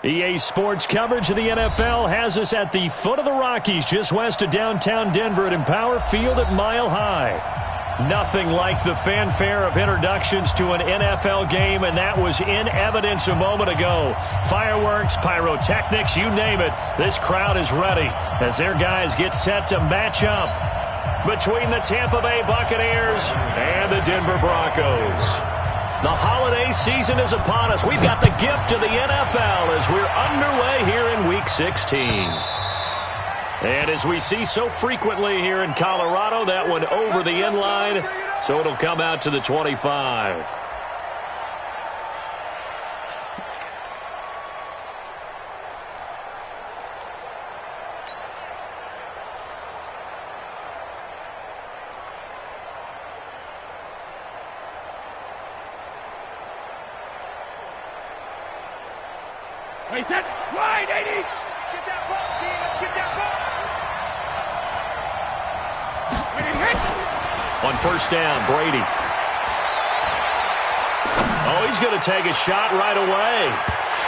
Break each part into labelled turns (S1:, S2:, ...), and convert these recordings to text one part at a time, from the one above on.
S1: EA Sports coverage of the NFL has us at the foot of the Rockies, just west of downtown Denver at Empower Field at Mile High. Nothing like the fanfare of introductions to an NFL game, and that was in evidence a moment ago. Fireworks, pyrotechnics, you name it. This crowd is ready as their guys get set to match up between the Tampa Bay Buccaneers and the Denver Broncos. The holiday season is upon us. We've got the gift of the NFL as we're underway here in Week 16. And as we see so frequently here in Colorado, that one over the end line, so it'll come out to the 25.
S2: Wait, that wide, 80. Get that ball, team. Get that ball.
S1: On first down, Brady. Oh, he's going to take a shot right away.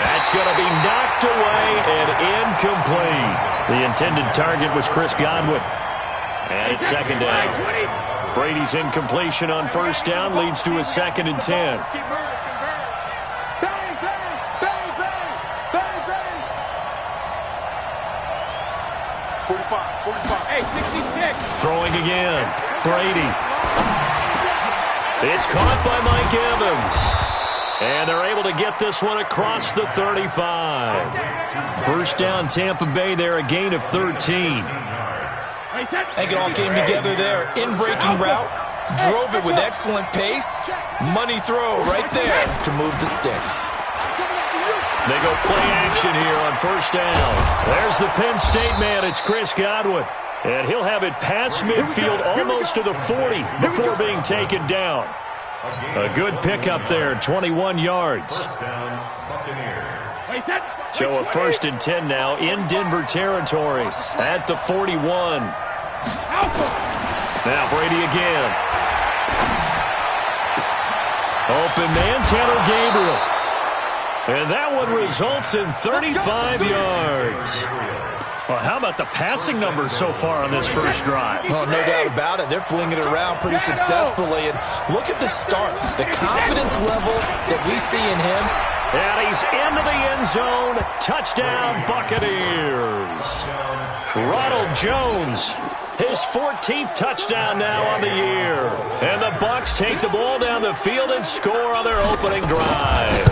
S1: That's going to be knocked away and incomplete. The intended target was Chris Godwin. And it's second down. Brady's incompletion on first down leads to a 2nd and 10. Throwing again. Brady. It's caught by Mike Evans. And they're able to get this one across the 35. First down, Tampa Bay there, a gain of 13.
S3: I think it all came together there. In-breaking route. Drove it with excellent pace. Money throw right there to move the sticks.
S1: They go play action here on first down. There's the Penn State man. It's Chris Godwin. And he'll have it past midfield almost to the 40 before being taken down. A good pickup there, 21 yards. So a 1st and 10 now in Denver territory at the 41. Now Brady again. Open man, Tanner Gabriel. And that one results in 35 yards. Well, how about the passing numbers so far on this first drive?
S3: Oh, no doubt about it. They're flinging it around pretty successfully. And look at the start. The confidence level that we see in him.
S1: And he's into the end zone. Touchdown, Buccaneers. Ronald Jones, his 14th touchdown now on the year. And the Bucs take the ball down the field and score on their opening drive.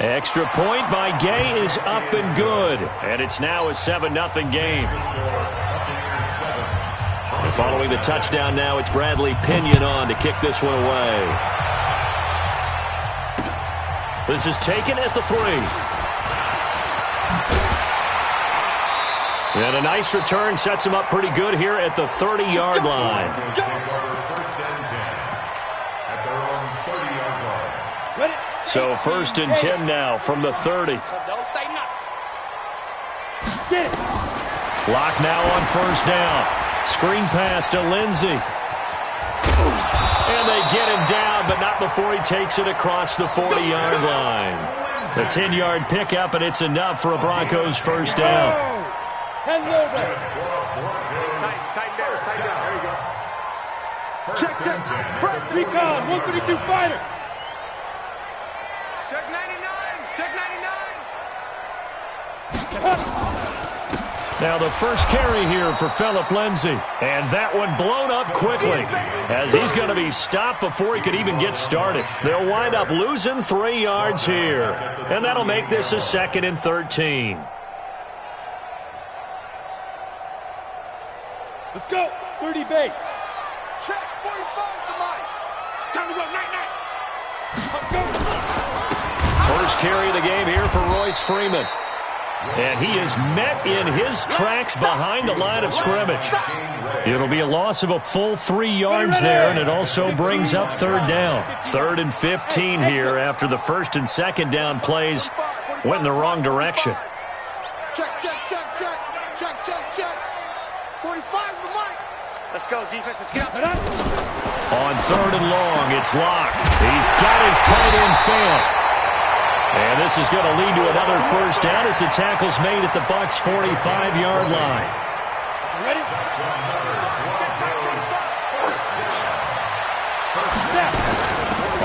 S1: Extra point by Gay is up and good. And it's now a 7-0 game. And following the touchdown now, it's Bradley Pinion on to kick this one away. This is taken at the 3. And a nice return sets him up pretty good here at the 30-yard line. So 1st and 10 now from the 30. Lock now on first down. Screen pass to Lindsey. And they get him down, but not before he takes it across the 40-yard line. A 10-yard pickup, and it's enough for a Broncos first down.
S2: 10 over. Tight down. There you go. Check. Front. Recon. 132 fighter. Check 99. Check 99.
S1: Now the first carry here for Phillip Lindsay. And that one blown up quickly as he's going to be stopped before he could even get started. They'll wind up losing 3 yards here. And that'll make this a 2nd and 13.
S2: Let's go. 30 base. Check. 45 to Mike. Time to go. 9-9.
S1: First carry of the game here for Royce Freeman. And he is met in his tracks behind the line of scrimmage. It'll be a loss of a full 3 yards there, and it also brings up 3rd down. 3rd and 15 here after the 1st and 2nd down plays went in the wrong direction.
S2: Check. 45 to the mic. Let's go, defense. Let's get up.
S1: On 3rd and long, it's Locke. He's got his tight end failed. And this is going to lead to another first down as the tackle's made at the Bucs' 45-yard line.
S2: Ready?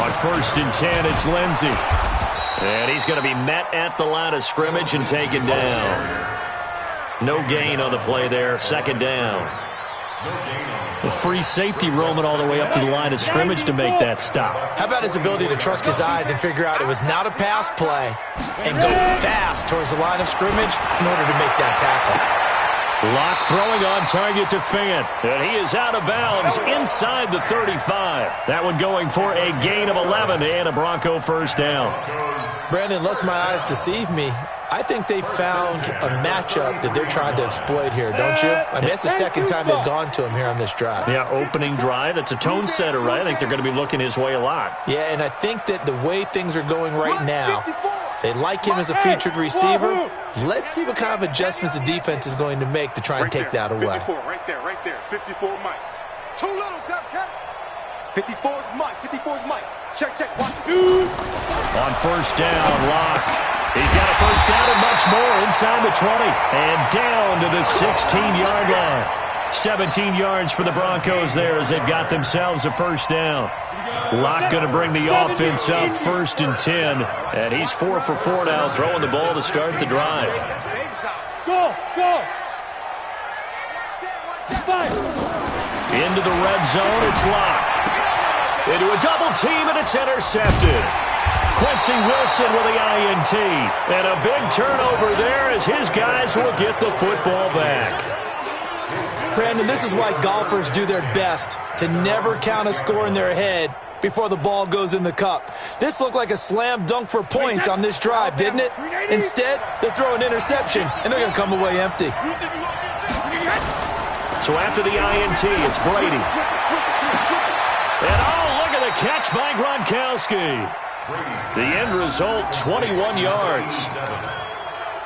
S1: On 1st and 10, it's Lindsey. And he's going to be met at the line of scrimmage and taken down. No gain on the play there, 2nd down. The free safety roaming all the way up to the line of scrimmage to make that stop.
S3: How about his ability to trust his eyes and figure out it was not a pass play and go fast towards the line of scrimmage in order to make that tackle.
S1: Lock throwing on target to Fant. And he is out of bounds inside the 35. That one going for a gain of 11 and a Bronco first down.
S3: Brandon, unless my eyes deceive me, I think they found a matchup that they're trying to exploit here, don't you? I mean, that's the 2nd time they've gone to him here on this drive.
S1: Yeah, opening drive. It's a tone setter, right? I think they're going to be looking his way a lot.
S3: Yeah, and I think that the way things are going right now, they like him as a featured receiver. Let's see what kind of adjustments the defense is going to make to try and take that away.
S2: 54, right there. 54 Mike. Too little, cut. 54's Mike. 54's Mike. Check. Watch.
S1: On 1st down, Lock. He's got a first down and much more inside the 20. And down to the 16-yard line. 17 yards for the Broncos there as they've got themselves a first down. Lock going to bring the offense up 1st and 10. And he's 4 for 4 now, throwing the ball to start the drive.
S2: Go.
S1: Into the red zone, it's Lock. Into a double team, and it's intercepted. Quincy Wilson with the INT. And a big turnover there as his guys will get the football back.
S3: Brandon, this is why golfers do their best to never count a score in their head before the ball goes in the cup. This looked like a slam dunk for points on this drive, didn't it? Instead, they throw an interception, and they're going to come away empty.
S1: So after the INT, it's Brady. And look at the catch by Gronkowski. The end result, 21 yards.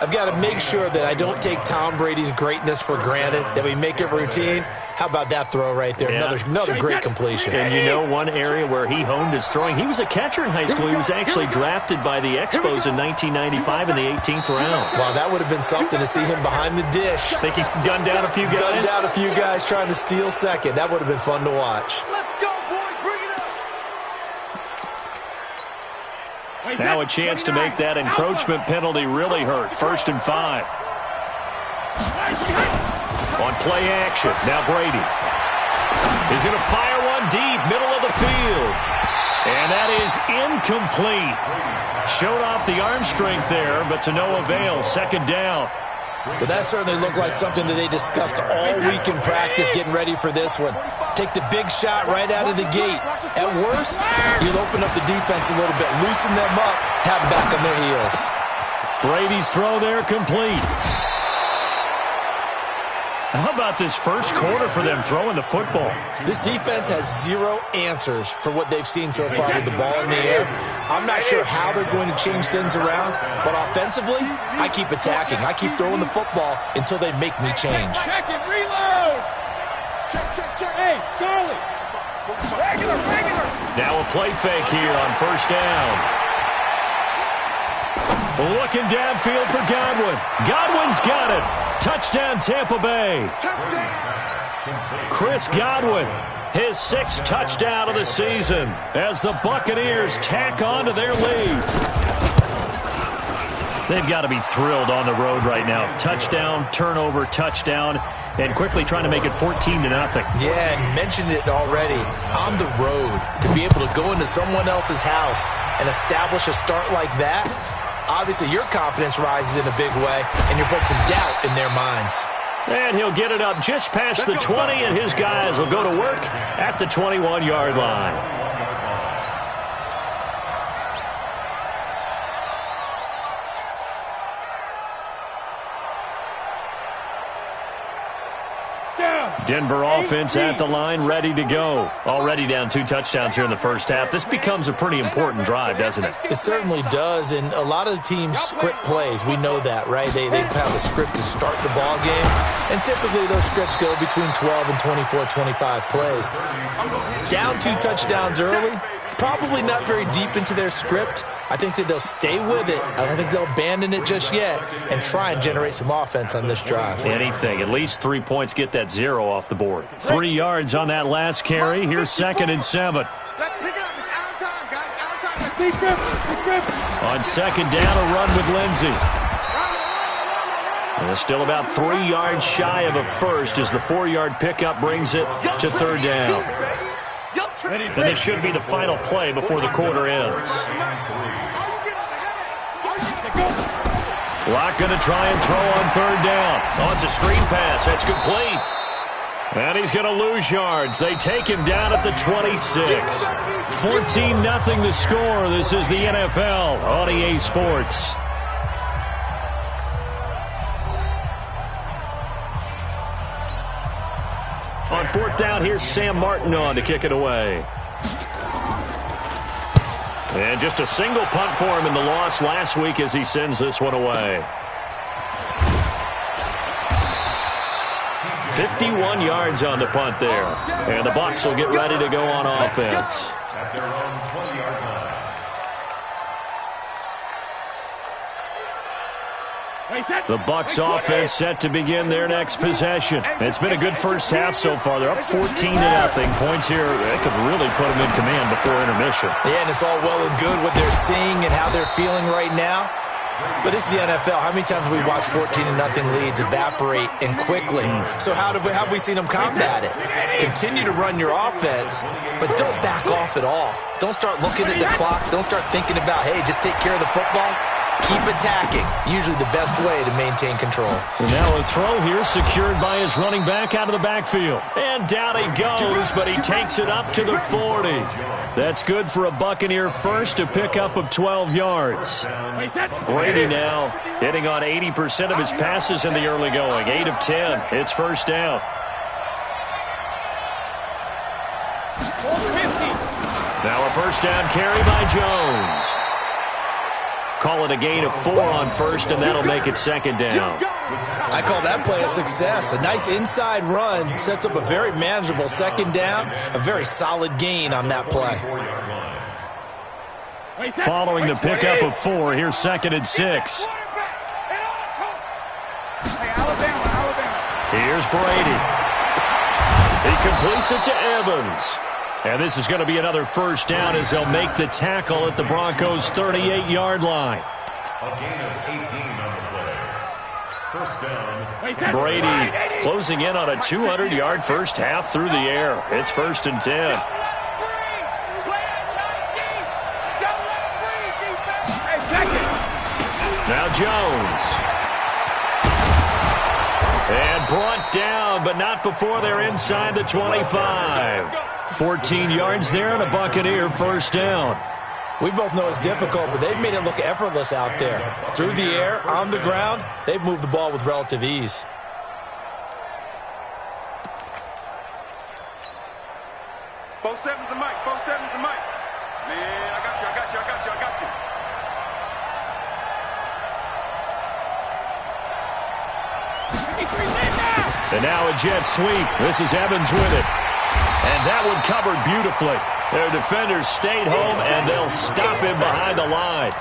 S3: I've got to make sure that I don't take Tom Brady's greatness for granted, that we make it routine. How about that throw right there?
S1: Yeah.
S3: Another great completion.
S1: And you know one area where he honed his throwing, he was a catcher in high school. He was actually drafted by the Expos in 1995 in the 18th round.
S3: Wow, that would have been something to see him behind the dish.
S1: Think he's gunned down a few guys?
S3: Gunned down a few guys trying to steal second. That would have been fun to watch.
S2: Let's go, boys. Bring it up.
S1: Now a chance to make that encroachment penalty really hurt. 1st and 5. On play action, now Brady. He's going to fire one deep, middle of the field. And that is incomplete. Showed off the arm strength there, but to no avail. 2nd down.
S3: But that certainly looked like something that they discussed all week in practice getting ready for this one. Take the big shot right out of the gate. At worst, you'll open up the defense a little bit, loosen them up, have them back on their heels.
S1: Brady's throw there complete. How about this first quarter for them throwing the football?
S3: This defense has zero answers for what they've seen so far with the ball in the air. I'm not sure how they're going to change things around, but offensively, I keep attacking. I keep throwing the football until they make me change.
S2: Check it, reload. Check. Hey, Charlie. Regular.
S1: Now a play fake here on 1st down. Looking downfield for Godwin. Godwin's got it. Touchdown, Tampa Bay.
S2: Touchdown.
S1: Chris Godwin, his 6th touchdown of the season as the Buccaneers tack on to their lead. They've got to be thrilled on the road right now. Touchdown, turnover, touchdown, and quickly trying to make it 14-0.
S3: Yeah, and mentioned it already. On the road, to be able to go into someone else's house and establish a start like that, obviously, your confidence rises in a big way, and you put some doubt in their minds.
S1: And he'll get it up just past the 20, and his guys will go to work at the 21-yard line. Denver offense at the line, ready to go. Already down 2 touchdowns here in the first half. This becomes a pretty important drive, doesn't it?
S3: It certainly does, and a lot of the teams script plays. We know that, right? They have a script to start the ball game, and typically those scripts go between 12 and 24, 25 plays. Down 2 touchdowns early, Probably not very deep into their script. I think that they'll stay with it. I don't think they'll abandon it just yet and try and generate some offense on this drive.
S1: Anything. At least 3 points, get that 0 off the board. 3 yards on that last carry. Here's 2nd and 7.
S2: Let's pick it up. It's our time, guys. Our time. Let's be grip.
S1: On 2nd down, a run with Lindsey. And still about 3 yards shy of a first as the 4-yard pickup brings it to 3rd down. And this should be the final play before the quarter ends. Locke going to try and throw on 3rd down. Oh, it's a screen pass. That's complete. And he's going to lose yards. They take him down at the 26. 14-0 the score. This is the NFL on EA Sports. On 4th down, here's Sam Martin on to kick it away. And just a single punt for him in the loss last week as he sends this one away. 51 yards on the punt there. And the Bucs will get ready to go on offense. The Bucs offense set to begin their next possession. It's been a good first half so far. They're up 14-0. Points here, they could really put them in command before intermission.
S3: Yeah, and it's all well and good what they're seeing and how they're feeling right now. But this is the NFL. How many times have we watched 14-0 leads evaporate and quickly? So how have we seen them combat it? Continue to run your offense, but don't back off at all. Don't start looking at the clock. Don't start thinking about, hey, just take care of the football. Keep attacking. Usually the best way to maintain control.
S1: And now a throw here secured by his running back out of the backfield. And down he goes, but he takes it up to the 40. That's good for a Buccaneer first, to pick up of 12 yards. Brady now hitting on 80% of his passes in the early going. 8 of 10. It's 1st down. Now a 1st down carry by Jones. Call it a gain of 4 on 1st, and that'll make it 2nd down.
S3: I call that play a success. A nice inside run sets up a very manageable 2nd down. A very solid gain on that play.
S1: Following the pickup of 4, here's 2nd and 6. Here's Brady. He completes it to Evans. And this is going to be another 1st down as they'll make the tackle at the Broncos' 38-yard line.
S4: A gain of 18 on the play. 1st down.
S1: Brady closing in on a 200-yard first half through the air. It's 1st and 10. Now Jones. And brought down, but not before they're inside the 25. 14 yards there and a Buccaneer 1st down.
S3: We both know it's difficult, but they've made it look effortless out there. Through the air, on the ground, they've moved the ball with relative ease.
S2: Both sevens and Mike. Both sevens and Mike. Man, I got you.
S1: And now a jet sweep. This is Evans with it. And that one covered beautifully. Their defenders stayed home, and they'll stop him behind the line.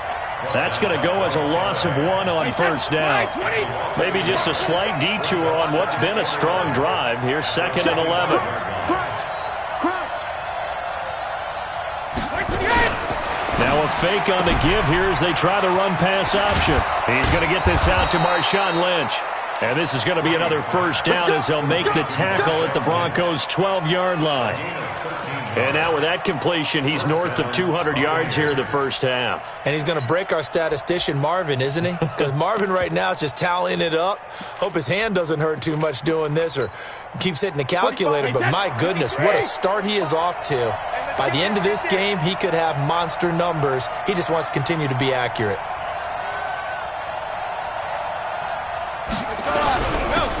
S1: That's going to go as a loss of 1 on 1st down. Maybe just a slight detour on what's been a strong drive. Here's 2nd and 11. Now a fake on the give here as they try the run-pass option. He's going to get this out to Marshawn Lynch. And this is going to be another 1st down as they'll make the tackle at the Broncos' 12-yard line. And now with that completion, he's north of 200 yards here in the first half.
S3: And he's going to break our statistician Marvin, isn't he? Because Marvin right now is just tallying it up. Hope his hand doesn't hurt too much doing this or keeps hitting the calculator. But my goodness, what a start he is off to. By the end of this game, he could have monster numbers. He just wants to continue to be accurate.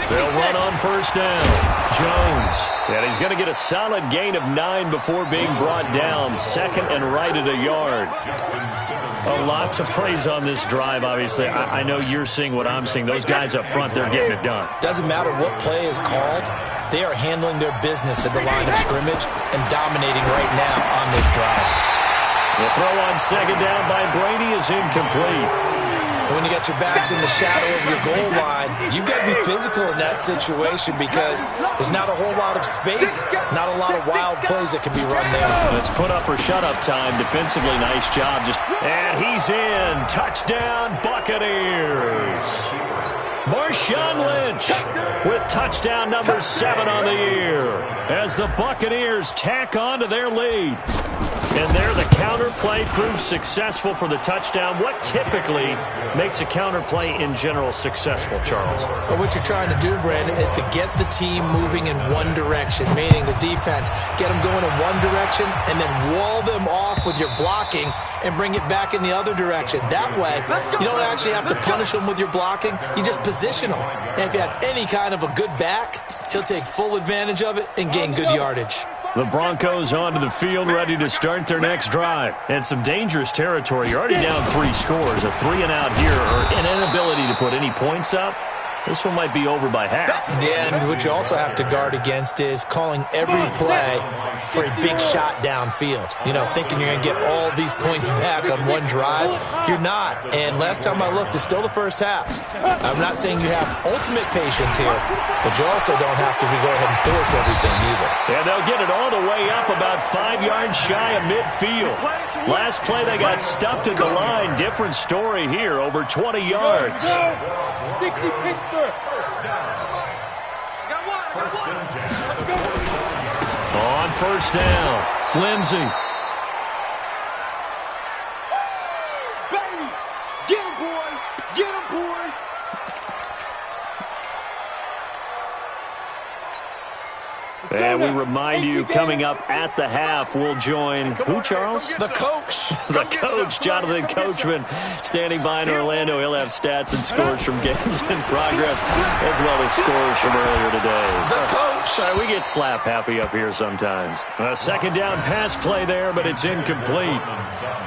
S1: They'll run on 1st down. Jones. And he's going to get a solid gain of 9 before being brought down. 2nd and right at a yard. A lot to praise on this drive, obviously. I know you're seeing what I'm seeing. Those guys up front, they're getting it done.
S3: Doesn't matter what play is called. They are handling their business at the line of scrimmage and dominating right now on this drive.
S1: The throw on second down by Brady is incomplete.
S3: When you got your backs in the shadow of your goal line, you've got to be physical in that situation because there's not a whole lot of space, not a lot of wild plays that can be run there.
S1: Let's put up or shut up time. Defensively, nice job. And he's in. Touchdown, Buccaneers. Marshawn Lynch with touchdown number 7 on the year as the Buccaneers tack on to their lead. And there the counter play proves successful for the touchdown. What typically makes a counter play in general successful, Charles?
S3: But what you're trying to do, Brandon, is to get the team moving in one direction, meaning the defense, get them going in one direction and then wall them off with your blocking and bring it back in the other direction. That way, you don't actually have to punish them with your blocking. You just position them. And if you have any kind of a good back, he'll take full advantage of it and gain good yardage.
S1: The Broncos onto the field, ready to start their next drive. And some dangerous territory. You're already down 3 scores. A 3-and-out here, or an inability to put any points up. This one might be over by half.
S3: Yeah, and what you also have to guard against is calling every play for a big shot downfield. You know, thinking you're going to get all these points back on one drive. You're not. And last time I looked, it's still the first half. I'm not saying you have ultimate patience here, but you also don't have to go ahead and force everything either.
S1: Yeah, they'll get it all the way up about 5 yards shy of midfield. Last play, they got stuffed at the line. Different story here, over 20 yards.
S2: 60 Pittsburgh.
S1: On first down, Lindsey.
S2: Baby, get him, boy. Get him, boy.
S1: And we remind you, coming up at the half, we'll join who, Charles?
S3: The coach.
S1: The coach, Jonathan Coachman, standing by in Orlando. He'll have stats and scores from games in progress, as well as scores from earlier today.
S3: The coach.
S1: Sorry, we get slap happy up here sometimes. A second down pass play there, but it's incomplete.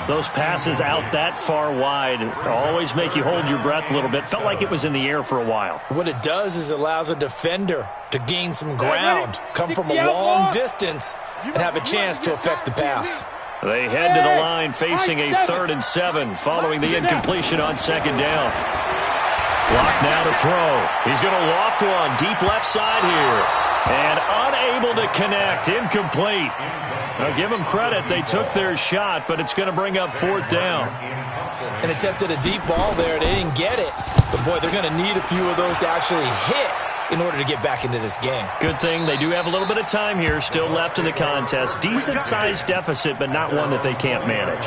S1: Those passes out that far wide always make you hold your breath a little bit. Felt like it was in the air for a while.
S3: What it does is allows a defender to gain some ground, come from a long distance, and have a chance to affect the pass.
S1: They head to the line facing a 3rd and 7 following the incompletion on second down. Clock now to throw. He's going to loft one deep left side here. And unable to connect. Incomplete. Now give them credit. They took their shot, but it's going to bring up 4th down.
S3: And attempted a deep ball there. They didn't get it. But, boy, they're going to need a few of those to actually hit in order to get back into this game.
S1: Good thing they do have a little bit of time here still left in the contest. Decent-sized deficit, but not one that they can't manage.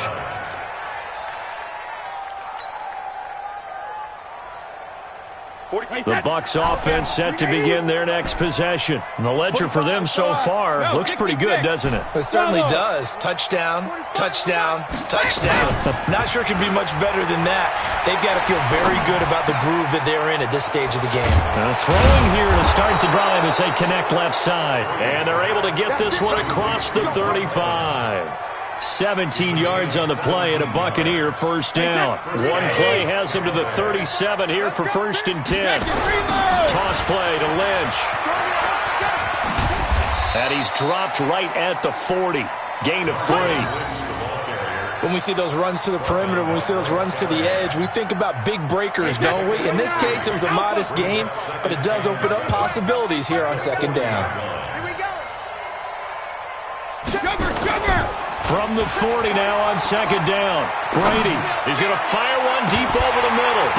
S1: The Bucs offense set to begin their next possession. And the ledger for them so far looks pretty good, doesn't it?
S3: It certainly does. Touchdown, touchdown, touchdown. Not sure it can be much better than that. They've got to feel very good about the groove that they're in at this stage of the game.
S1: Throwing here to start the drive as they connect left side. And they're able to get this one across the 35. 17 yards on the play and a Buccaneer first down. One play has him to the 37 here for 1st and 10. Toss play to Lynch. And he's dropped right at the 40. Gain of 3.
S3: When we see those runs to the perimeter, when we see those runs to the edge, we think about big breakers, don't we? In this case, it was a modest gain, but it does open up possibilities here on second down.
S1: From the 40 now on second down. Brady is going to fire one deep over the middle.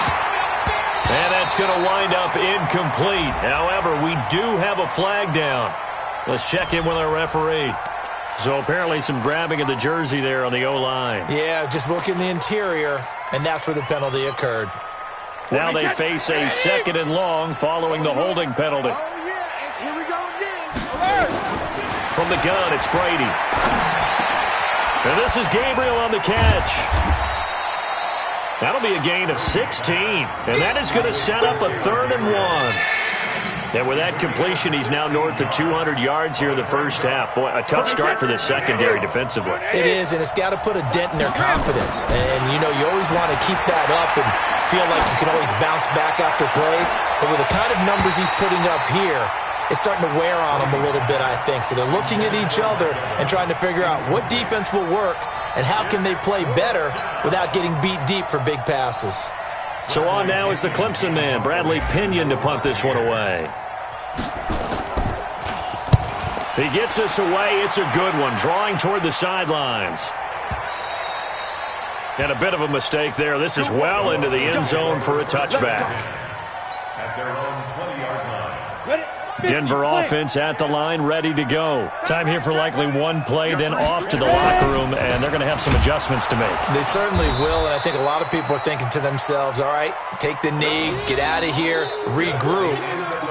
S1: And that's going to wind up incomplete. However, we do have a flag down. Let's check in with our referee. So apparently some grabbing of the jersey there on the O-line.
S3: Yeah, just look in the interior, and that's where the penalty occurred.
S1: Now they face a 2nd and long following the holding penalty.
S2: Oh, yeah, and here we go again.
S1: From the gun, it's Brady. And this is Gabriel on the catch. That'll be a gain of 16. And that is going to set up a 3rd and 1. And with that completion, he's now north of 200 yards here in the first half. Boy, a tough start for the secondary defensively.
S3: It is, and it's got to put a dent in their confidence. And, you know, you always want to keep that up and feel like you can always bounce back after plays. But with the kind of numbers he's putting up here, it's starting to wear on them a little bit, I think. So they're looking at each other and trying to figure out what defense will work and how can they play better without getting beat deep for big passes.
S1: So on now is the Clemson man, Bradley Pinion, to punt this one away. He gets this away. It's a good one, drawing toward the sidelines. And a bit of a mistake there. This is well into the end zone for a touchback.
S4: At their own 20-yard line.
S1: Denver offense at the line, ready to go. Time here for likely one play, then off to the locker room, and they're going to have some adjustments to make.
S3: They certainly will, and I think a lot of people are thinking to themselves, all right, take the knee, get out of here, regroup.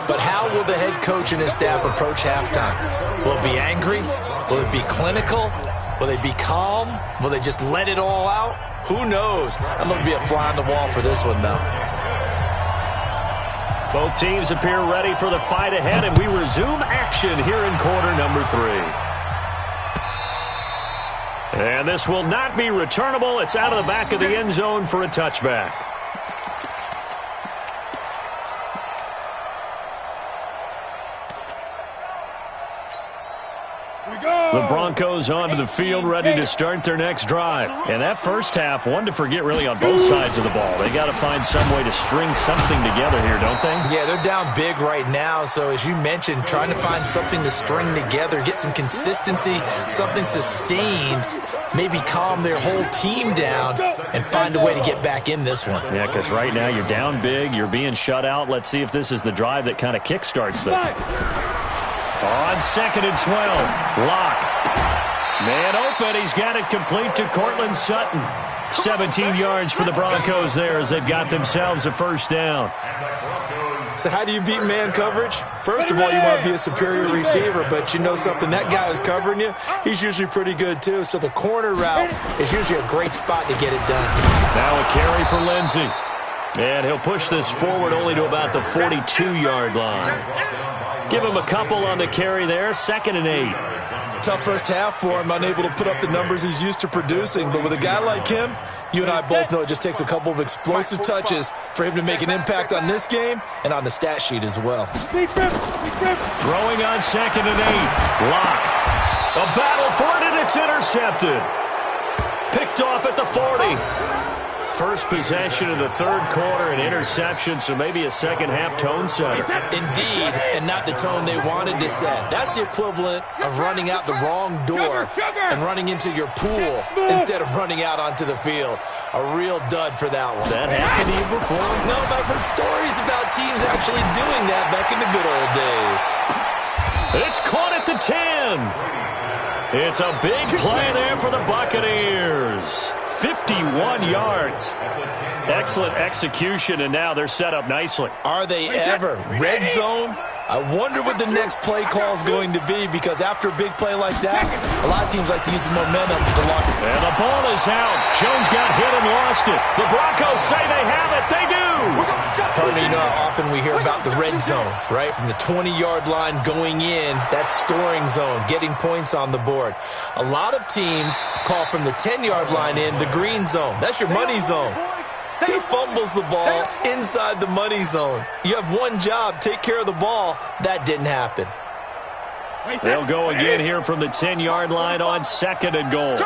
S3: But how will the head coach and his staff approach halftime? Will it be angry? Will it be clinical? Will they be calm? Will they just let it all out? Who knows? I'm going to be a fly on the wall for this one, though.
S1: Both teams appear ready for the fight ahead, and we resume action here in quarter number 3. And this will not be returnable. It's out of the back of the end zone for a touchback. The Broncos onto the field, ready to start their next drive. And that first half, one to forget really on both sides of the ball. They got to find some way to string something together here, don't they?
S3: Yeah, they're down big right now. So as you mentioned, trying to find something to string together, get some consistency, something sustained, maybe calm their whole team down and find a way to get back in this one.
S1: Yeah, because right now you're down big, you're being shut out. Let's see if this is the drive that kind of kickstarts them. On 2nd and 12, Locke. Man open, he's got it complete to Cortland Sutton. 17 yards for the Broncos there as they've got themselves a first down.
S3: So how do you beat man coverage? First of all, you want to be a superior receiver, but you know something, that guy who's covering you, he's usually pretty good too. So the corner route is usually a great spot to get it done.
S1: Now a carry for Lindsey. And he'll push this forward only to about the 42-yard line. Give him a couple on the carry there, 2nd and 8.
S3: Tough first half for him, unable to put up the numbers he's used to producing. But with a guy like him, you and I both know it just takes a couple of explosive touches for him to make an impact on this game and on the stat sheet as well.
S1: Throwing on 2nd and 8. Locke. A battle for it, and it's intercepted. Picked off at the 40. First possession of the third quarter, an interception, so maybe a second-half tone setter.
S3: Indeed, and not the tone they wanted to set. That's the equivalent of running out the wrong door and running into your pool instead of running out onto the field. A real dud for that one.
S1: Has that happened to you before?
S3: No, but I've heard stories about teams actually doing that back in the good old days.
S1: It's caught at the 10. It's a big play there for the Buccaneers. 51 yards. Excellent execution, and now they're set up nicely.
S3: Are they ever? Red zone? I wonder what the next play call is going to be, because after a big play like that, a lot of teams like to use the momentum to lock it.
S1: And the ball is out. Jones got hit and lost it. The Broncos say they have it. They do.
S3: Partner, you know how often we hear about the red zone, right? From the 20-yard line going in, that scoring zone, getting points on the board. A lot of teams call from the 10-yard line in the green zone. That's your money zone. He fumbles the ball inside the money zone. You have one job, take care of the ball. That didn't happen.
S1: They'll go again here from the 10-yard line on 2nd and goal.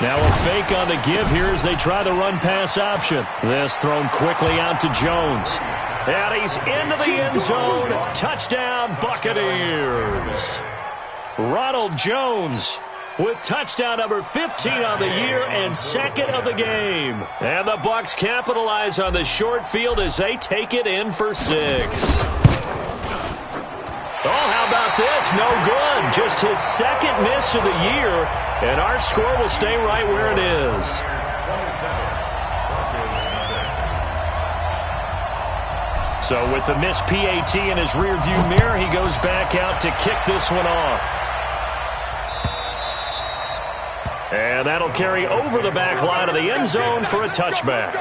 S1: Now a fake on the give here as they try the run-pass option. This thrown quickly out to Jones. And he's into the end zone. Touchdown, Buccaneers. Ronald Jones with touchdown number 15 on the year and 2nd of the game. And the Bucs capitalize on the short field as they take it in for 6. Oh, how about this? No good. Just his 2nd miss of the year, and our score will stay right where it is. So with the missed PAT in his rearview mirror, he goes back out to kick this one off. And that'll carry over the back line of the end zone for a touchback.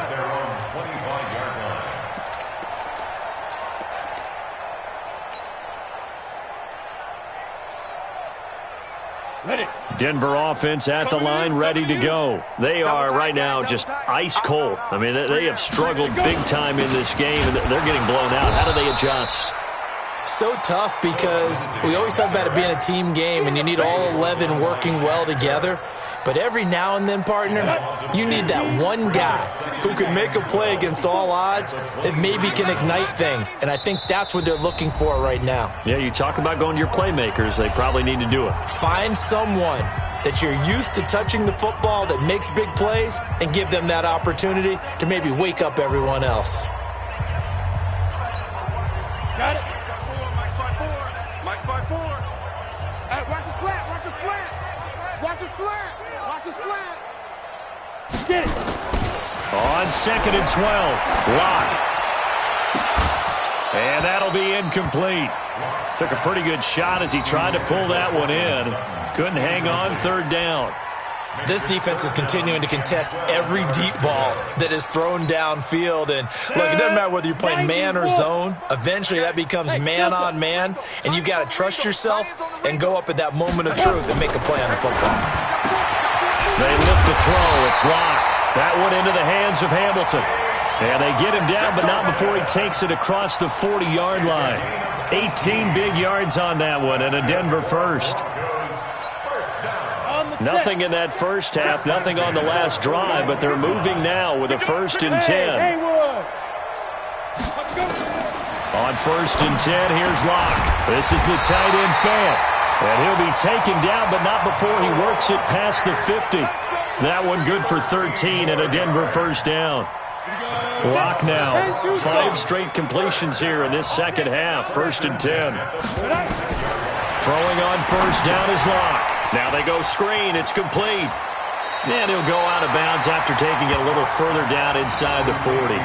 S1: Denver offense at the line, ready to go. They are right now just ice cold. I mean, they have struggled big time in this game, and they're getting blown out. How do they adjust?
S3: So tough because we always talk about it being a team game, and you need all 11 working well together. But every now and then, partner, you need that one guy who can make a play against all odds that maybe can ignite things. And I think that's what they're looking for right now.
S1: Yeah, you talk about going to your playmakers. They probably need to do it.
S3: Find someone that you're used to touching the football that makes big plays and give them that opportunity to maybe wake up everyone else.
S2: Got it. Mike's by four. Hey, watch the slant. Watch the slant. Watch the slant. Watch the slant. Get it.
S1: On 2nd and 12. Lock. And that'll be incomplete. Took a pretty good shot as he tried to pull that one in. Couldn't hang on 3rd down.
S3: This defense is continuing to contest every deep ball that is thrown downfield. And look, it doesn't matter whether you're playing man or zone. Eventually that becomes man on man. And you've got to trust yourself and go up at that moment of truth and make a play on the football.
S1: They look to throw. It's locked. That one into the hands of Hamilton. And they get him down, but not before he takes it across the 40-yard line. 18 big yards on that one, and a Denver first. Nothing in that first half, nothing on the last drive, but they're moving now with a 1st and 10. On 1st and 10, here's Locke. This is the tight end fan. And he'll be taken down, but not before he works it past the 50. That one good for 13 and a Denver first down. Locke now. 5 straight completions here in this second half. 1st and 10. Throwing on 1st down is Locke. Now they go screen. It's complete. And he'll go out of bounds after taking it a little further down inside the 40.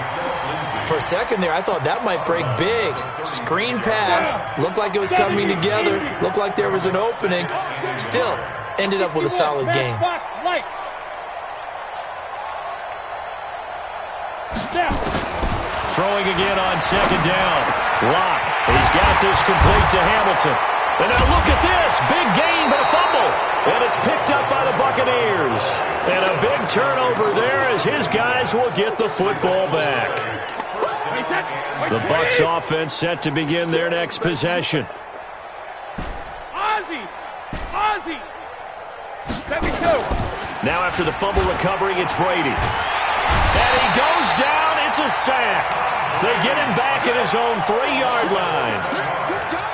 S3: For a second there, I thought that might break big. Screen pass. Looked like it was coming together. Looked like there was an opening. Still, ended up with a solid game.
S1: Throwing again on 2nd down. Locke. He's got this complete to Hamilton. And now look at this. Big gain, but a fumble. And it's picked up by the Buccaneers. And a big turnover there as his guys will get the football back. The Bucs offense set to begin their next possession. Now after the fumble recovery, it's Brady. And he goes down. It's a sack. They get him back at his own 3-yard line.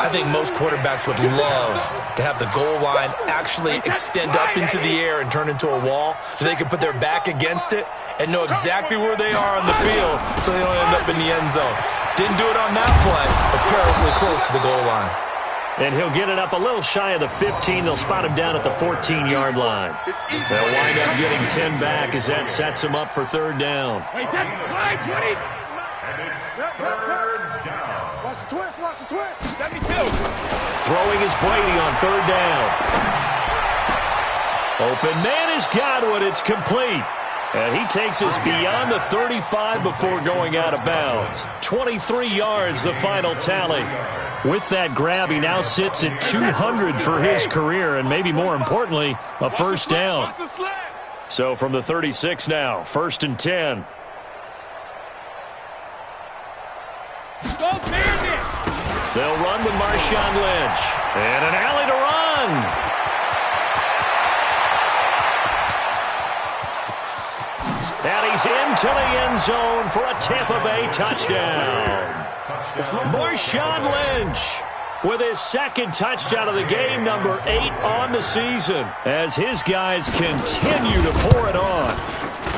S3: I think most quarterbacks would love to have the goal line actually extend up into the air and turn into a wall so they can put their back against it and know exactly where they are on the field so they don't end up in the end zone. Didn't do it on that play, but perilously close to the goal line.
S1: And he'll get it up a little shy of the 15. They'll spot him down at the 14-yard line. They'll wind up getting 10 back as that sets him up for 3rd down.
S2: Watch the twist. Watch the twist.
S1: Throwing is Brady on 3rd down. Open man is Godwin. It's complete. And he takes us beyond the 35 before going out of bounds. 23 yards, the final tally. With that grab, he now sits at 200 for his career, and maybe more importantly, a 1st down. So from the 36 now, 1st and 10. They'll run with Marshawn Lynch. And an alley to run. And he's into the end zone for a Tampa Bay touchdown. Marshawn Lynch with his 2nd touchdown of the game, number 8 on the season, as his guys continue to pour it on.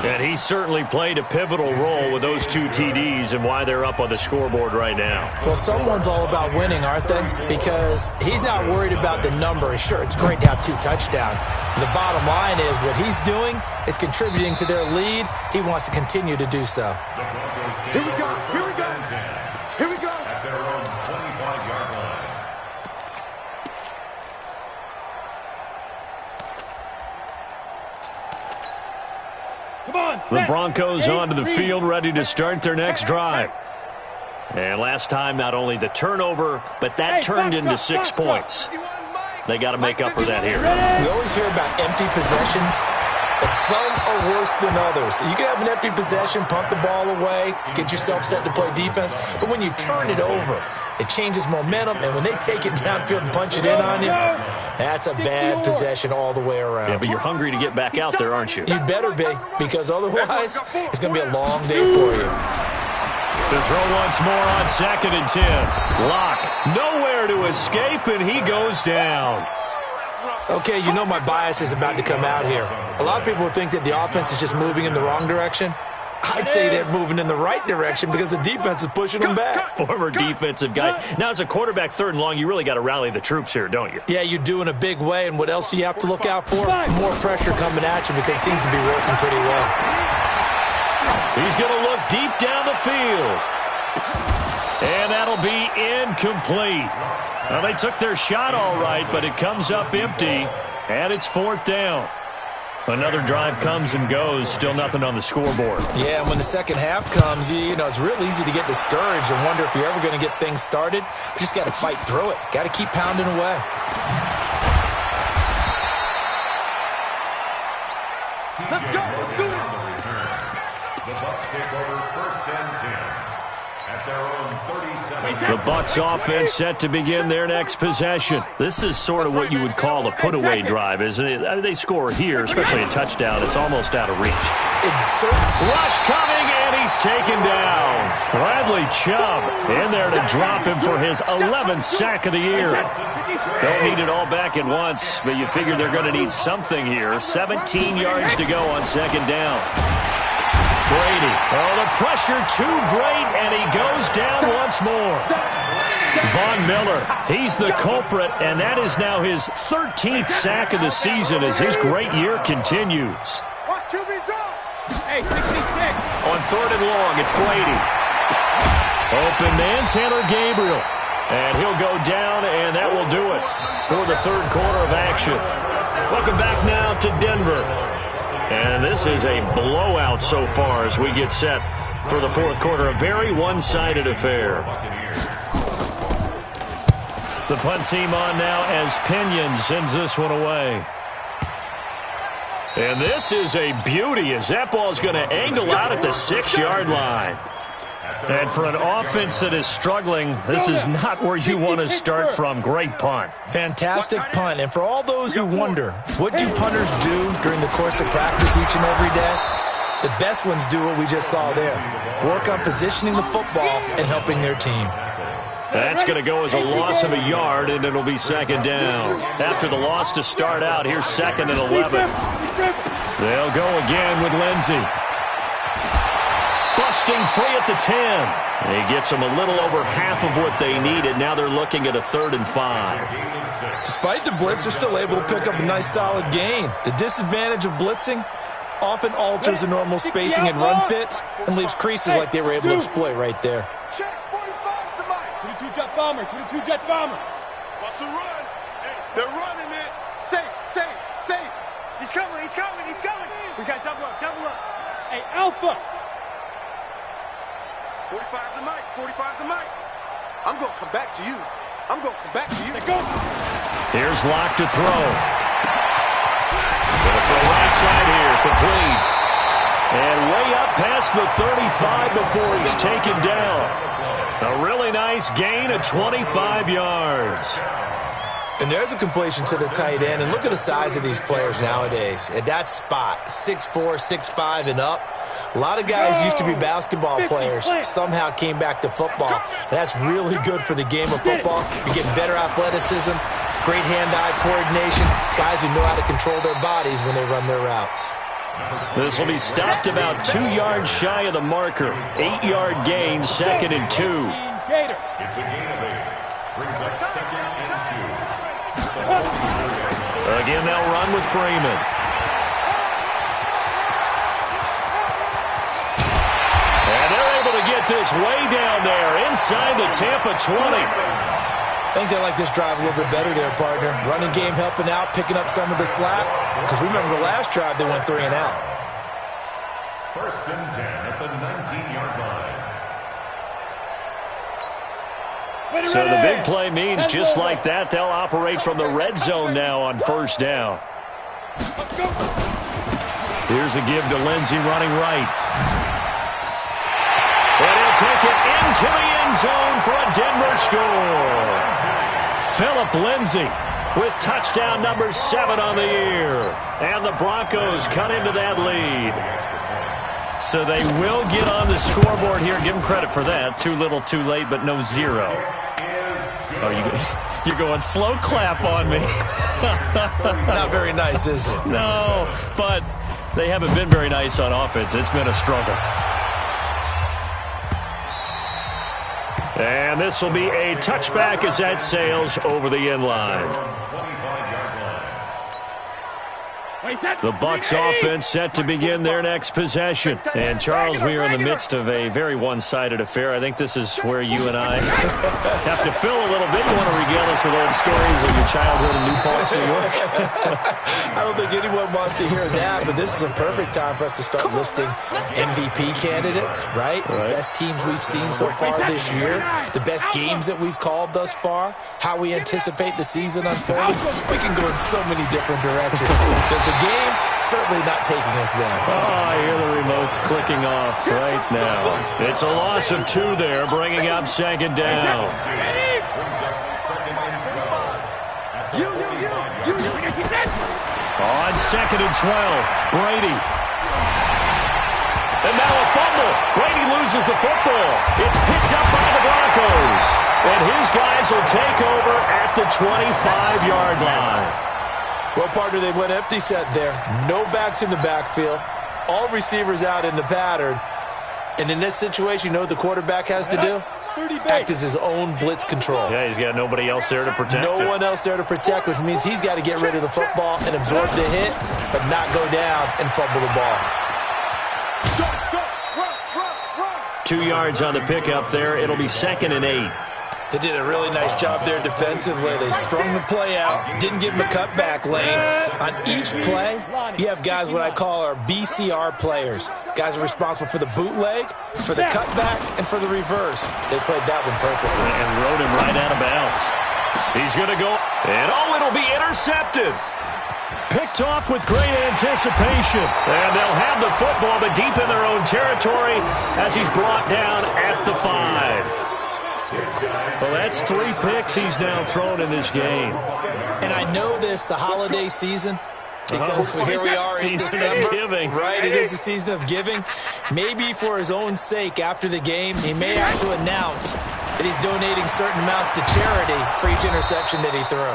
S1: And he certainly played a pivotal role with those 2 TDs and why they're up on the scoreboard right now.
S3: Well, someone's all about winning, aren't they? Because he's not worried about the number. Sure, it's great to have 2 touchdowns. The bottom line is what he's doing is contributing to their lead. He wants to continue to do so.
S2: Here we go. Here we go. Here we go.
S4: At their own 25-yard line.
S1: The Broncos onto the field, ready to start their next drive. And last time, not only the turnover, but that turned into 6 points. They got to make up for that here.
S3: We always hear about empty possessions, but some are worse than others. You can have an empty possession, punt the ball away, get yourself set to play defense, but when you turn it over, it changes momentum, and when they take it downfield and punch it in on you, that's a bad possession all the way around.
S1: Yeah, but you're hungry to get back out there, aren't you?
S3: You better be, because otherwise it's going to be a long day for you.
S1: To throw once more on 2nd and 10. Lock, nowhere to escape, and he goes down.
S3: Okay, you know my bias is about to come out here. A lot of people would think that the offense is just moving in the wrong direction. I'd say they're moving in the right direction because the defense is pushing them back.
S1: Former defensive guy. Now, as a quarterback, 3rd and long, you really got to rally the troops here, don't you?
S3: Yeah, you do in a big way, and what else do you have to look out for? More pressure coming at you because it seems to be working pretty well.
S1: He's going to look deep down the field. And that'll be incomplete. Well, they took their shot all right, but it comes up empty, and it's 4th down. Another drive comes and goes, still nothing on the scoreboard.
S3: Yeah, and when the second half comes, you know, it's real easy to get discouraged and wonder if you're ever going to get things started. You just got to fight through it. Got to keep pounding away.
S2: Let's go. Let's do it.
S4: The Bucs take over 1st and 10 at their own 37.
S1: The Bucs offense set to begin their next possession. This is sort of what you would call a put-away drive, isn't it? I mean, they score here, especially a touchdown. It's almost out of reach. Rush coming, and he's taken down. Bradley Chubb in there to drop him for his 11th sack of the year. Don't need it all back at once, but you figure they're going to need something here. 17 yards to go on 2nd down. Brady. Oh, the pressure too great, and he goes down once more. Von Miller, he's the culprit, and that is now his 13th sack of the season as his great year continues.
S2: Watch QB drop.
S5: Hey, 66.
S1: On 3rd and long, it's Brady. Open man, Tanner Gabriel. And he'll go down, and that will do it for the 3rd quarter of action. Welcome back now to Denver. And this is a blowout so far as we get set for the 4th quarter. A very one-sided affair. The punt team on now as Pinion sends this one away. And this is a beauty as that ball is going to angle out at the 6-yard line. And for an offense that is struggling, this is not where you want to start from. Great punt.
S3: Fantastic punt. And for all those who wonder, what do punters do during the course of practice each and every day? The best ones do what we just saw there. Work on positioning the football and helping their team.
S1: That's going to go as a loss of a yard, and it'll be 2nd down. After the loss to start out, here's 2nd and 11. They'll go again with Lindsey. Busting free at the 10. He gets them a little over half of what they needed. Now they're looking at a 3rd and 5.
S3: Despite the blitz, they're still able to pick up a nice solid gain. The disadvantage of blitzing often alters the normal spacing and run fits and leaves creases like they were able to exploit right there.
S2: Check 45 to Mike.
S5: 22 jet bomber, 22 jet bomber.
S2: What's the run? They're running it. Safe. He's coming. We got double up.
S5: Hey, Alpha.
S2: 45 to Mike. I'm going to come back to you.
S5: Let's go.
S1: Here's Lock to throw. Going to throw right side here, complete. And way up past the 35 before he's taken down. A really nice gain of 25 yards.
S3: And there's a completion to the tight end. And look at the size of these players nowadays. At that spot, 6'4", 6'5", and up. A lot of guys used to be basketball players, somehow came back to football. And that's really good for the game of football. You're getting better athleticism, great hand-eye coordination, guys who know how to control their bodies when they run their routes.
S1: This will be stopped about 2 yards shy of the marker. 8-yard gain, 2nd and 2.
S4: It's a gain of 8. Brings up 2nd and 2.
S1: Again, they'll run with Freeman. And they're able to get this way down there inside the Tampa 20.
S3: I think they like this drive a little bit better there, partner. Running game helping out, picking up some of the slack. Because remember the last drive, they went 3 and out.
S4: 1st and 10 at the 19-yard line.
S1: So the big play means just like that, they'll operate from the red zone now on first down. Here's a give to Lindsey running right. And he'll take it into the end zone for a Denver score. Phillip Lindsey with touchdown number 7 on the year. And the Broncos cut into that lead. So they will get on the scoreboard here. Give them credit for that. Too little, too late, but no 0. Oh, you're going slow clap on me.
S3: Not very nice, is it?
S1: No, but they haven't been very nice on offense. It's been a struggle. And this will be a touchback as that sails over the end line. The Bucs offense set to begin their next possession. And, Charles, we are in the midst of a very one-sided affair. I think this is where you and I have to fill a little bit. You want to regale us with old stories of your childhood in New Paltz, New York?
S3: I don't think anyone wants to hear that, but this is a perfect time for us to start listing MVP candidates, right? The best teams we've seen so far this year, the best games that we've called thus far, how we anticipate the season unfolding. We can go in so many different directions. Because the game certainly not taking us there.
S1: Oh, I hear the remotes clicking off right now. It's a loss of 2 there, bringing up second down. On second and 12, Brady. And now a fumble. Brady loses the football. It's picked up by the Broncos. And his guys will take over at the 25-yard line.
S3: Well, partner, they went empty set there. No backs in the backfield. All receivers out in the pattern. And in this situation, you know what the quarterback has to do? Act as his own blitz control.
S1: Yeah, he's got nobody else there to protect
S3: him. No one else there to protect, which means he's got to get rid of the football and absorb the hit, but not go down and fumble the ball.
S1: 2 yards on the pickup there. It'll be second and 8.
S3: They did a really nice job there defensively. They strung the play out, didn't give him a cutback lane. On each play, you have guys what I call our BCR players. Guys are responsible for the bootleg, for the cutback, and for the reverse. They played that one perfectly.
S1: And rode him right out of bounds. He's going to go, and it'll be intercepted. Picked off with great anticipation. And they'll have the football, but deep in their own territory as he's brought down at the 5. Well, that's 3 picks he's now thrown in this game.
S3: And I know this, the holiday season, because here we are in December.
S1: Giving.
S3: Right, it is the season of giving. Maybe for his own sake after the game, he may have to announce that he's donating certain amounts to charity for each interception that he threw.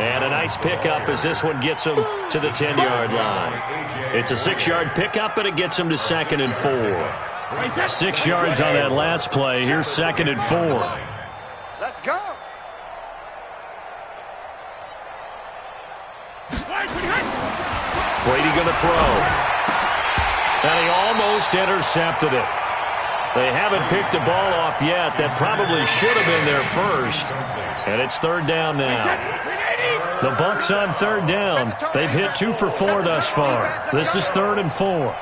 S1: And a nice pickup as this one gets him to the 10-yard line. It's a 6-yard pickup, but it gets him to second and 4. 6 yards on that last play. Here's second and 4.
S2: Let's go.
S1: Brady going to throw. And he almost intercepted it. They haven't picked a ball off yet. That probably should have been their first. And it's third down now. The Bucs on third down. They've hit 2 for 4 thus far. This is third and 4.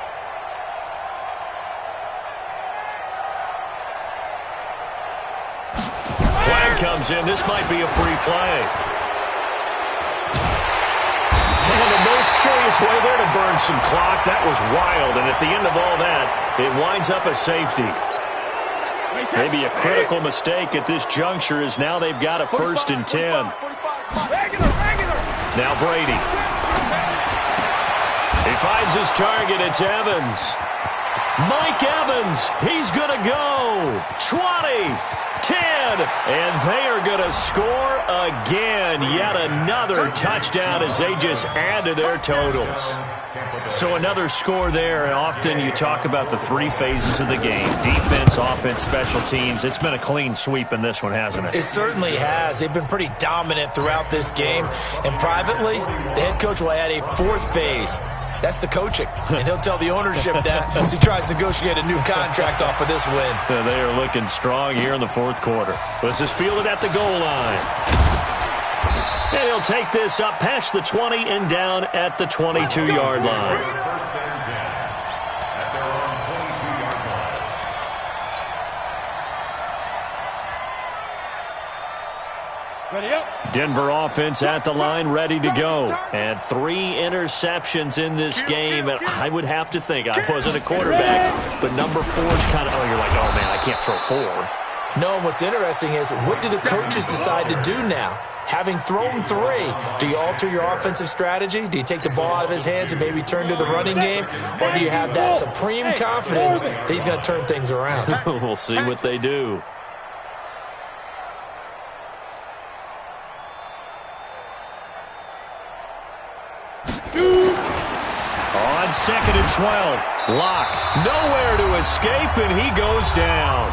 S1: Flag comes in. This might be a free play. And the most curious way there to burn some clock. That was wild. And at the end of all that, it winds up a safety. Maybe a critical mistake at this juncture is now they've got a first and 10. Now Brady. He finds his target. It's Evans. Mike Evans. He's going to go. 20. 10, and they are going to score again. Yet another touchdown as they just add to their totals. So another score there, and often you talk about the 3 phases of the game. Defense, offense, special teams. It's been a clean sweep in this one, hasn't it?
S3: It certainly has. They've been pretty dominant throughout this game. And privately, the head coach will add a 4th phase. That's the coaching. And he'll tell the ownership that as he tries to negotiate a new contract off of this win.
S1: They are looking strong here in the 4th quarter. This is fielded at the goal line. And he'll take this up past the 20 and down at the 22-yard line.
S4: First and 10 at their own 22-yard line.
S5: Ready up.
S1: Denver offense at the line, ready to go. And 3 interceptions in this game. And I would have to think, I wasn't a quarterback, but number 4 is kind of, oh, you're like, oh, man, I can't throw 4.
S3: No, what's interesting is, what do the coaches decide to do now? Having thrown 3, do you alter your offensive strategy? Do you take the ball out of his hands and maybe turn to the running game? Or do you have that supreme confidence that he's going to turn things around?
S1: We'll see what they do. On 2nd and 12, Locke nowhere to escape, and he goes down.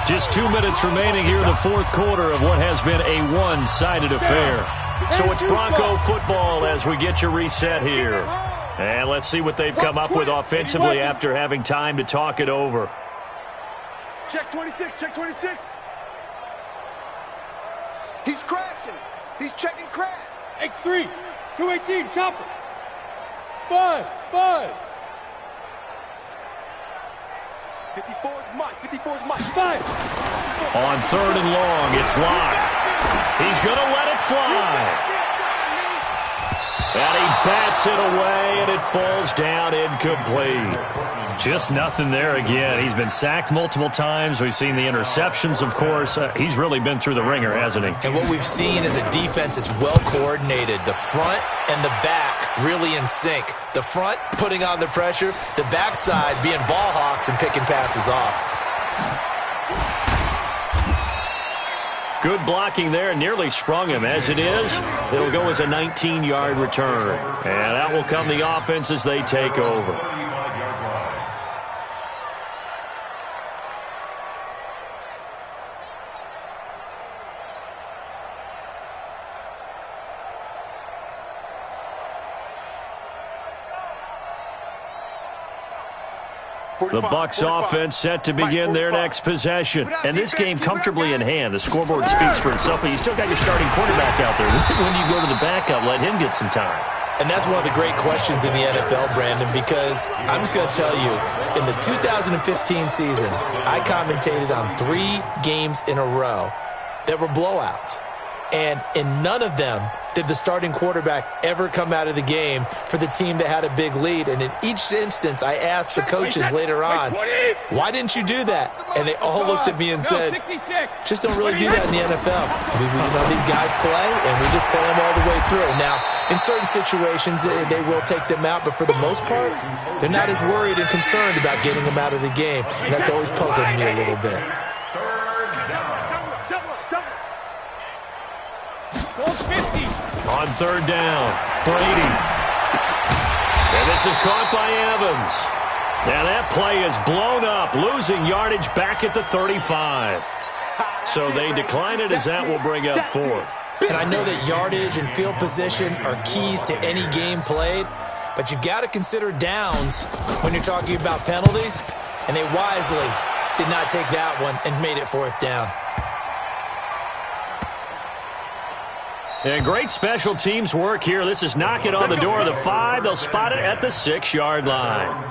S1: Just 2 minutes remaining here in the fourth quarter of what has been a one-sided affair. So it's Bronco football as we get you reset here. And let's see what they've come up with offensively after having time to talk it over.
S2: Check 26, check 26. He's crashing. He's checking crash.
S5: X3, 218, chopper. Buzz.
S2: 54's Mike, 54's Mike.
S5: 5.
S1: On 3rd and long, it's Locke. He's going to let it fly. And he bats it away, and it falls down incomplete. Just nothing there again. He's been sacked multiple times. We've seen the interceptions, of course. He's really been through the ringer, hasn't he?
S3: And what we've seen is a defense that's well coordinated. The front and the back really in sync. The front putting on the pressure, the backside being ball hawks and picking passes off.
S1: Good blocking there, nearly sprung him. As it is, it'll go as a 19-yard return. And out will come the offense as they take over. The Bucs offense set to begin their next possession. And this game comfortably in hand. The scoreboard speaks for itself, but you still got your starting quarterback out there. When do you go to the backup, let him get some time?
S3: And that's one of the great questions in the NFL, Brandon, because I'm just going to tell you, in the 2015 season, I commentated on 3 games in a row that were blowouts. And in none of them did the starting quarterback ever come out of the game for the team that had a big lead. And in each instance, I asked the coaches later on, why didn't you do that? And they all looked at me and said, just don't really do that in the NFL. These guys play, and we just play them all the way through. Now, in certain situations, they will take them out, but for the most part, they're not as worried and concerned about getting them out of the game. And that's always puzzled me a little bit.
S1: On 3rd down, Brady. And this is caught by Evans. And that play is blown up, losing yardage back at the 35. So they decline it as that will bring up 4th.
S3: And I know that yardage and field position are keys to any game played, but you've got to consider downs when you're talking about penalties. And they wisely did not take that one and made it 4th down.
S1: And great special teams work here. This is knock it on the door of the 5. They'll spot it at the 6-yard line.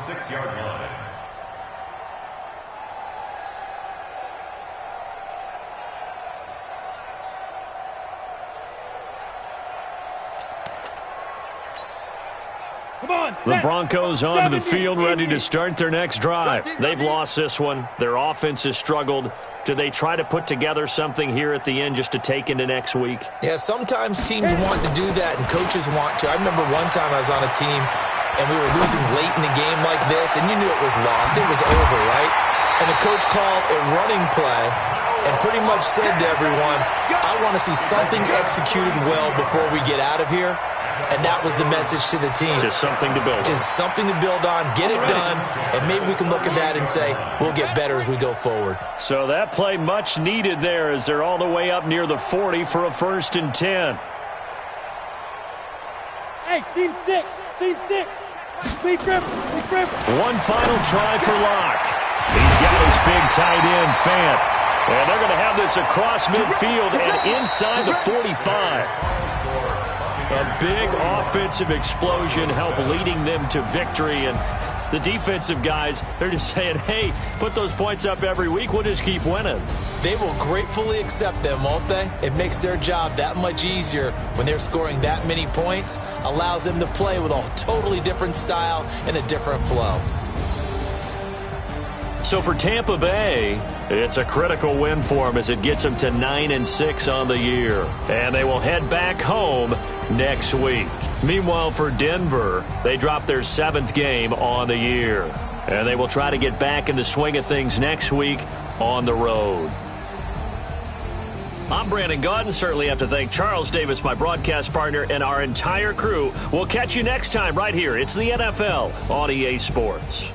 S1: The Broncos onto the field, ready to start their next drive. They've lost this one. Their offense has struggled. Do they try to put together something here at the end just to take into next week?
S3: Yeah, sometimes teams want to do that and coaches want to. I remember one time I was on a team and we were losing late in the game like this, and you knew it was lost. It was over, right? And the coach called a running play and pretty much said to everyone, I want to see something executed well before we get out of here. And that was the message to the team.
S1: Just something to build on.
S3: Just something to build on, get it done, and maybe we can look at that and say, we'll get better as we go forward.
S1: So that play much needed there as they're all the way up near the 40 for a 1st and 10.
S5: Hey, seam 6. Clean grip.
S1: One final try for Locke. He's got his big tight end, Fant. And they're going to have this across midfield and inside the 45. A big offensive explosion help leading them to victory, and The defensive guys, they're just saying, hey, put those points up every week. We'll just keep winning.
S3: They will gratefully accept them, won't they? It makes their job that much easier when they're scoring that many points. Allows them to play with a totally different style and a different flow.
S1: So for Tampa Bay, it's a critical win for them as it gets them to 9-6 on the year. And they will head back home next week. Meanwhile, for Denver, they dropped their 7th game on the year. And they will try to get back in the swing of things next week on the road. I'm Brandon Gaudin. Certainly have to thank Charles Davis, my broadcast partner, and our entire crew. We'll catch you next time right here. It's the NFL on EA Sports.